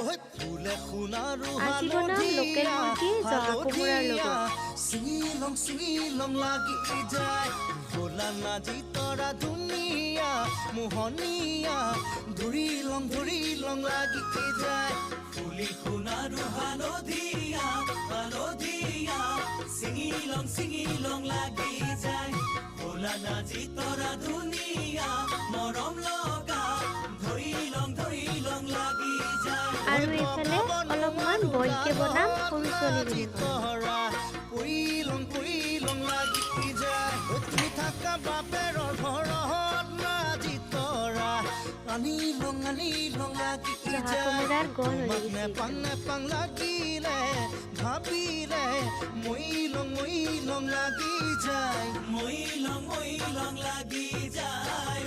ফুলে সোণাৰু আজি বনাম লোকেল মুৰ্গী জহা কোমোৰাৰ লগত। চিঙিলং লাগি যায় ভোলা নাজি তৰা ধুনীয়া মোহনীয়া ধৰিলং লাগি যায় ফুলি সোণাৰু হালধীয়া চিঙিলং লাগি যায় ভোলা নাজি তৰা ধুনীয়া মৰম লগা ধৰিলং লাগি যায় আৰু এইফালে অলপমান বইলকে বনাম সৰু ছোৱালী পৰিলং লাগি যায় তুমি থাকা বাপেৰৰ ঘৰত নাজি তৰা আনিলং লাগি জহা যায় কোমোৰাৰ গল হৈ নেপাং লাগিলে ভাবিলে মইলং লাগি যায় মইলং লাগি যায়